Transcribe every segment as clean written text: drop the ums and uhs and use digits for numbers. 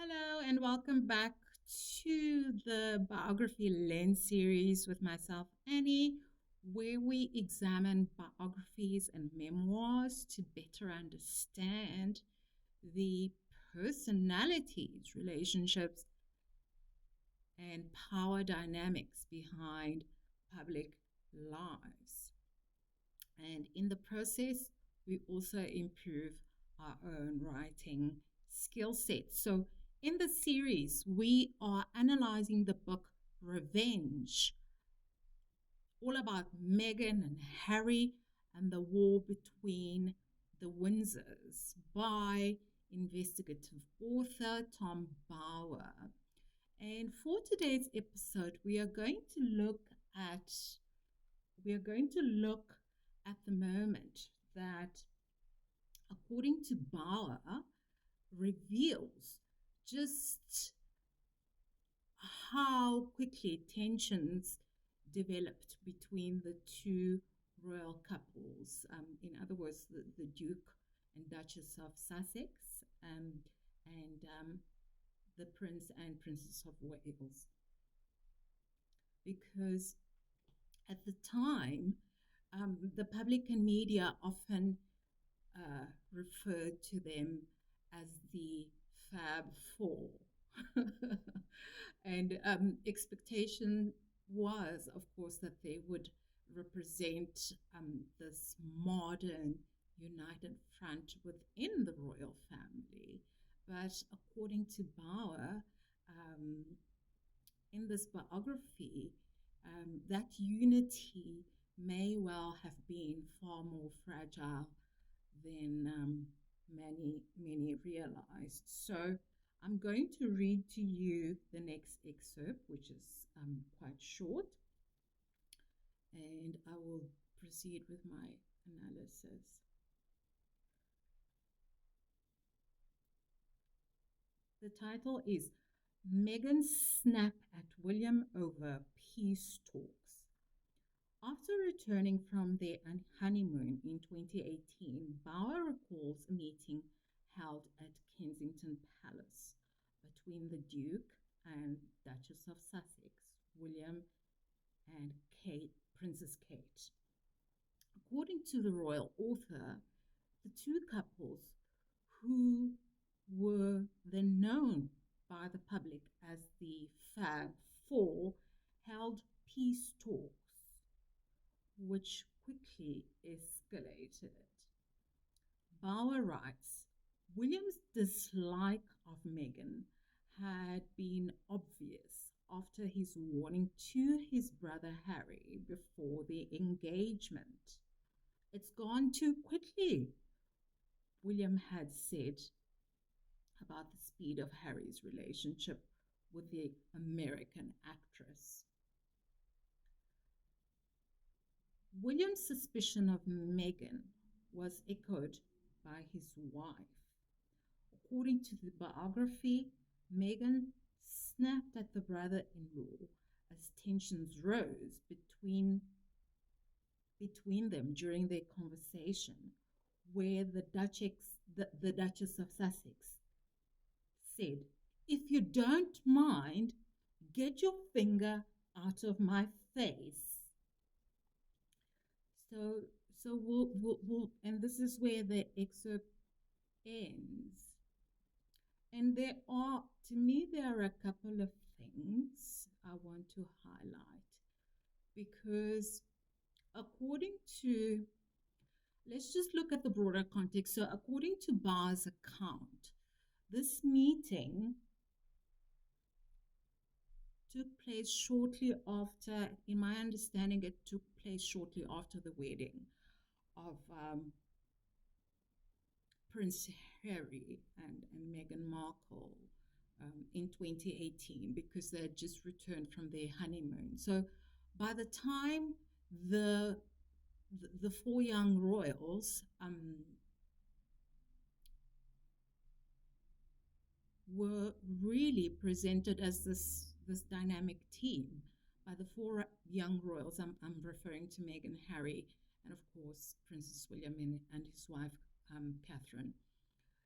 Hello, and welcome back to the Biography Lens series with myself, Annie, where we examine biographies and memoirs to better understand the personalities, relationships, and power dynamics behind public lives. And in the process, we also improve our own writing skill sets. So, in the series, we are analyzing the book Revenge, all about Meghan and Harry and the war between the Windsors by investigative author Tom Bauer. And for today's episode, we are going to look at the moment that, according to Bauer, reveals just how quickly tensions developed between the two royal couples. In other words, the Duke and Duchess of Sussex and the Prince and Princess of Wales. Because at the time, the public and media often referred to them as the Fab Four. And expectation was, of course, that they would represent this modern united front within the royal family. But according to Bauer, in this biography, that unity may well have been far more fragile than many realized. So I'm going to read to you the next excerpt, which is quite short, and I will proceed with my analysis. The title is Meghan's Snap at William over Peace Talks. After returning from their honeymoon in 2018, Bauer recalls a meeting held at Kensington Palace between the Duke and Duchess of Sussex, William and Princess Kate. According to the royal author, the two couples, who were then known by the public as the Fab Four, held peace talks, which quickly escalated. Bauer writes, William's dislike of Meghan had been obvious after his warning to his brother Harry before the engagement. It's gone too quickly, William had said about the speed of Harry's relationship with the American actress. William's suspicion of Meghan was echoed by his wife. According to the biography, Meghan snapped at the brother-in-law as tensions rose between them during their conversation, where the Duchess of Sussex said, "If you don't mind, get your finger out of my face." So we'll, and this is where the excerpt ends. And there are a couple of things I want to highlight, because let's just look at the broader context. So according to Bauer's account, this meeting took place shortly after, in my understanding, it took place shortly after the wedding of Prince Harry and Meghan Markle in 2018, because they had just returned from their honeymoon. So by the time the four young royals were really presented as this dynamic team, by the four young royals, I'm referring to Meghan, Harry, and of course Princess William and his wife Catherine.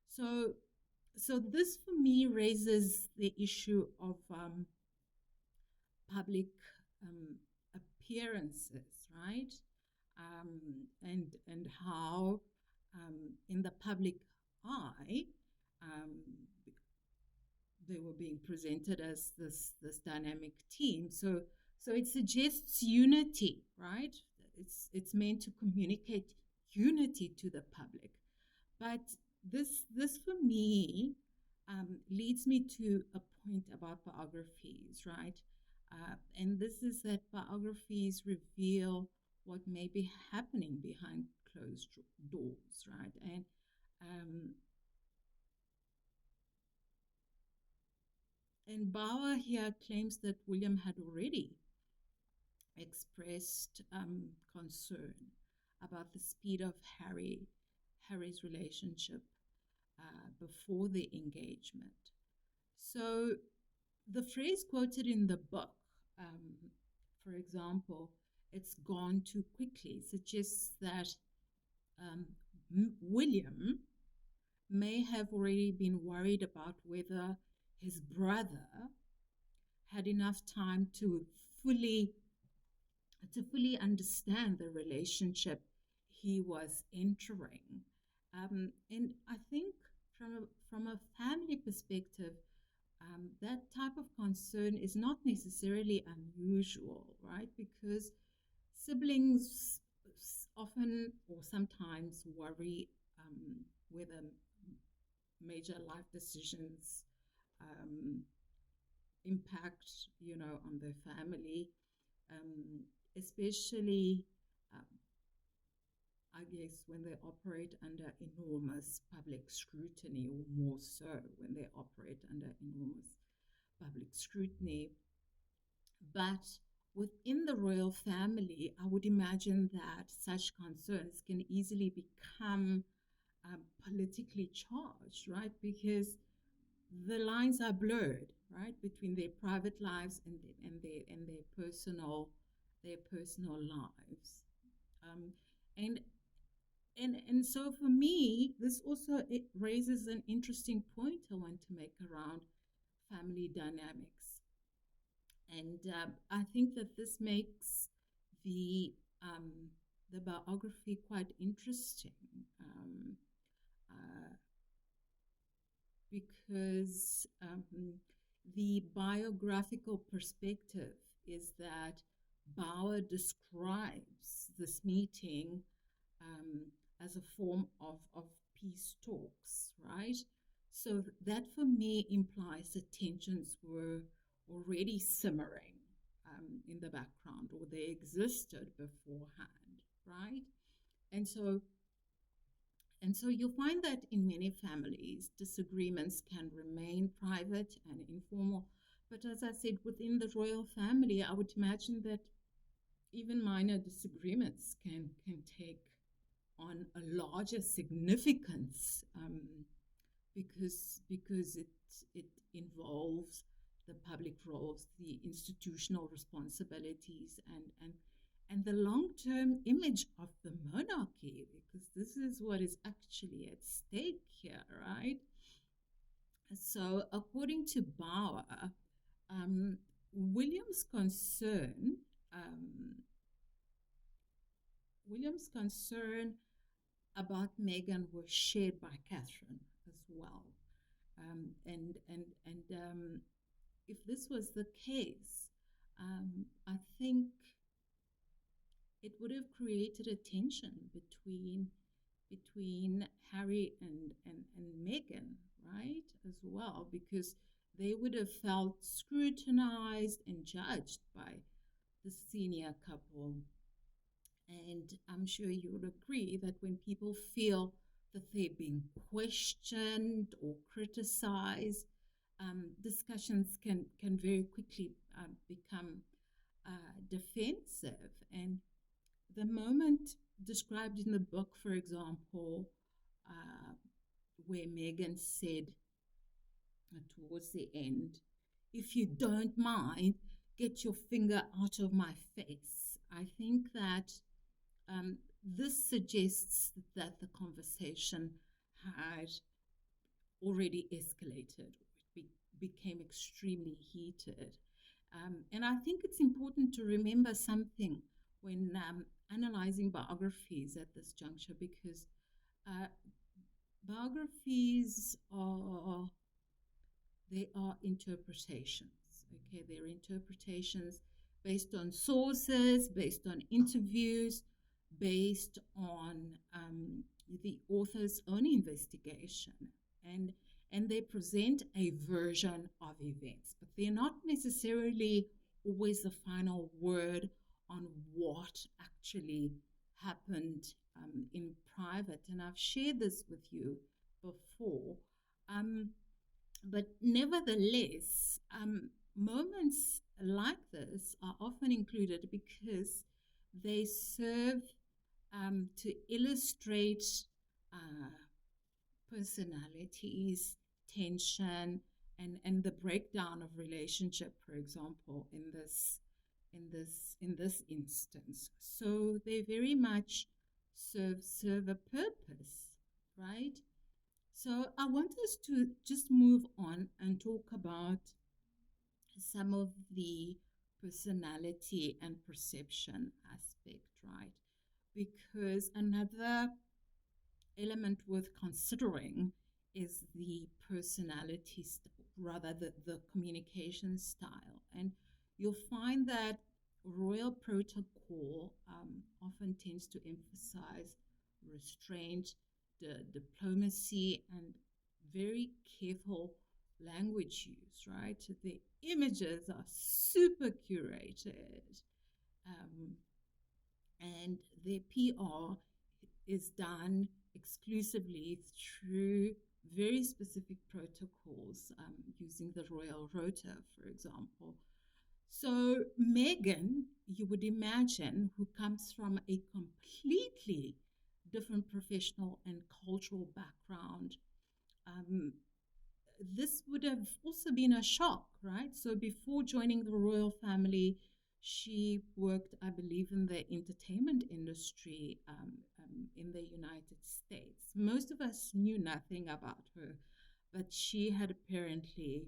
So So this for me raises the issue of public um, appearances, right? And how in the public eye um, they were being presented as this dynamic team. So it suggests unity, right? It's meant to communicate unity to the public. But this for me leads me to a point about biographies, right? And this is that biographies reveal what may be happening behind closed doors, right? Um, and Bauer here claims that William had already expressed concern about the speed of Harry's relationship before the engagement. So the phrase quoted in the book, for example, it's gone too quickly, suggests that um, William may have already been worried about whether his brother had enough time fully to fully understand the relationship he was entering. And I think from a family perspective, that type of concern is not necessarily unusual, right? Because siblings often or sometimes worry whether major life decisions um, impact, on their family, especially, um, I guess, when they operate under enormous public scrutiny, or more so when they operate under enormous public scrutiny. But within the royal family, I would imagine that such concerns can easily become politically charged, right? Because the lines are blurred, right, between their private lives and their personal lives. Um, and and so for me, this also it raises an interesting point I want to make around family dynamics. And I think that this makes the um, the biography quite interesting, uh, because the biographical perspective is that Bauer describes this meeting um, as a form of peace talks, right? So that for me implies that tensions were already simmering in the background, or they existed beforehand, right? And so you'll find that in many families, disagreements can remain private and informal. But as I said, within the royal family, I would imagine that even minor disagreements can take on a larger significance, because it involves the public roles, the institutional responsibilities, and the long-term image of the monarchy, because this is what is actually at stake here, right? So, according to Bauer, um, William's concern, um, William's concern about Meghan was shared by Catherine as well. And if this was the case, I think it would have created a tension between Harry and Meghan, right, as well, because they would have felt scrutinized and judged by the senior couple. And I'm sure you would agree that when people feel that they're being questioned or criticized, discussions can very quickly become defensive. And the moment described in the book, for example, uh, where Meghan said towards the end, "If you don't mind, get your finger out of my face." I think that this suggests that the conversation had already escalated. Became extremely heated. And I think it's important to remember something when analyzing biographies at this juncture, because uh, biographies are interpretations. Okay, they're interpretations based on sources, based on interviews, based on the author's own investigation, and and they present a version of events, but they're not necessarily always the final word on what actually happened in private. And I've shared this with you before. But nevertheless, moments like this are often included because they serve to illustrate uh, personalities, tension, and the breakdown of relationship, for example, in this instance. So they very much serve a purpose, right? So I want us to just move on and talk about some of the personality and perception aspect, right? Because another element worth considering is the personality, rather the communication style. And you'll find that royal protocol often tends to emphasize restraint, diplomacy, and very careful language use, right? The images are super curated, um, and their PR is done exclusively through very specific protocols, using the royal rota, for example. So Meghan, you would imagine, who comes from a completely different professional and cultural background, um, this would have also been a shock, right? So before joining the royal family, she worked, I believe, in the entertainment industry in the United States. Most of us knew nothing about her, but she had apparently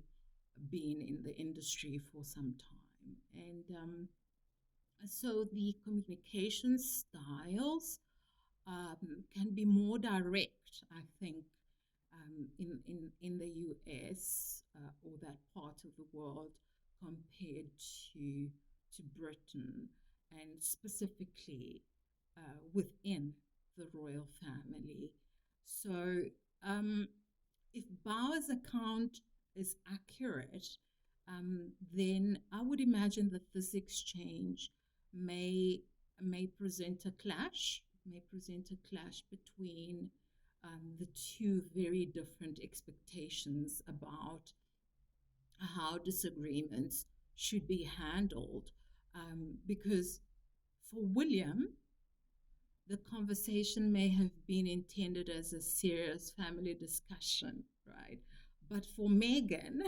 been in the industry for some time. And so the communication styles can be more direct, I think, in the US or that part of the world compared to Britain, and specifically within the royal family. So if Bauer's account is accurate, then I would imagine that this exchange may present a clash, between the two very different expectations about how disagreements should be handled. Because for William, the conversation may have been intended as a serious family discussion, right? But for Meghan,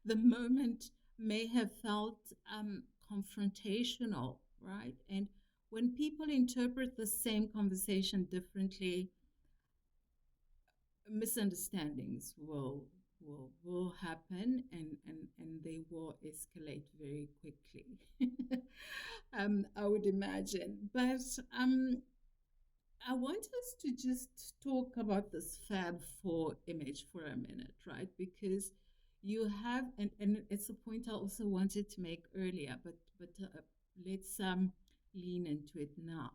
the moment may have felt confrontational, right? And when people interpret the same conversation differently, misunderstandings will happen, and they will escalate very quickly. I would imagine. But I want us to just talk about this Fab Four image for a minute, right? Because you have, and it's a point I also wanted to make earlier, but let's lean into it now,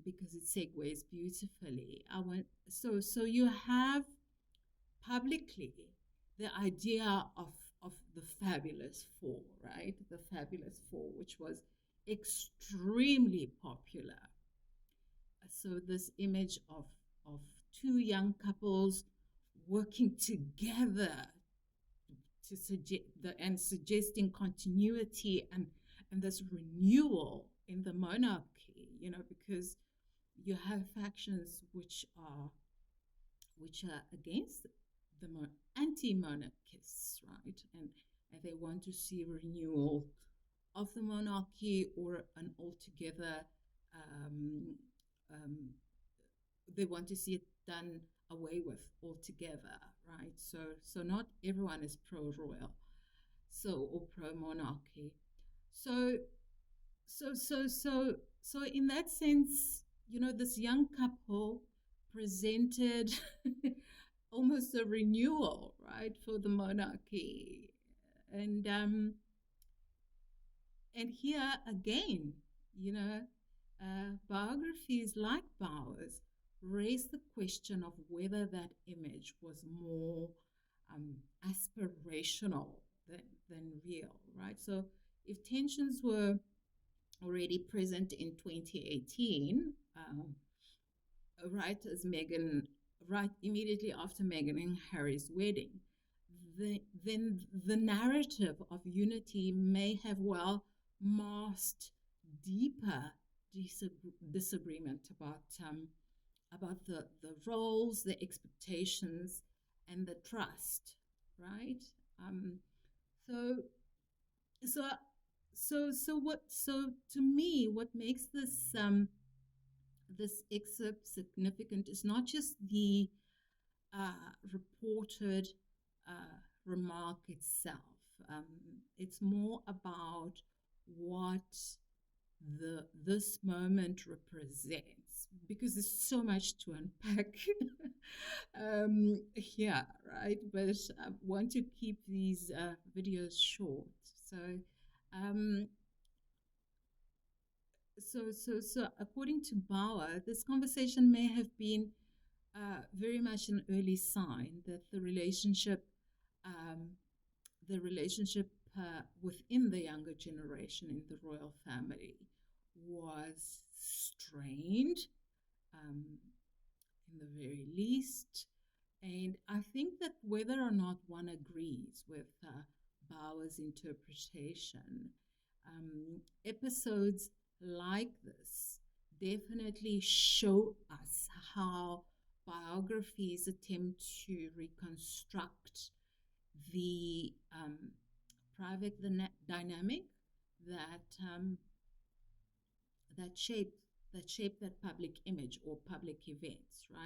because it segues beautifully. So you have publicly the idea of the Fabulous Four, right? The Fabulous Four, which was extremely popular. So this image of two young couples working together to suggesting continuity and this renewal in the monarchy, because you have factions which are against the anti-monarchists, right? And they want to see renewal of the monarchy, or an altogether, um, they want to see it done away with altogether, right? So not everyone is pro-royal, or pro-monarchy. So so in that sense, this young couple presented almost a renewal, right, for the monarchy. And here again, you know, biographies like Bowers raise the question of whether that image was more aspirational than real, right? So if tensions were already present in 2018, right as Meghan, right immediately after Meghan and Harry's wedding, then the narrative of unity may have well masked deeper disagreement about the roles, the expectations, and the trust, right? So so so to me, what makes this excerpt significant is not just the reported remark itself. It's more about what this moment represents, because there's so much to unpack here, right? But I want to keep these videos short. Um, so according to Bauer, this conversation may have been very much an early sign that um, the relationship within the younger generation in the royal family was strained, um, in the very least. And I think that whether or not one agrees with Bauer's interpretation, episodes like this definitely show us how biographies attempt to reconstruct the private dynamic that that shape that public image or public events,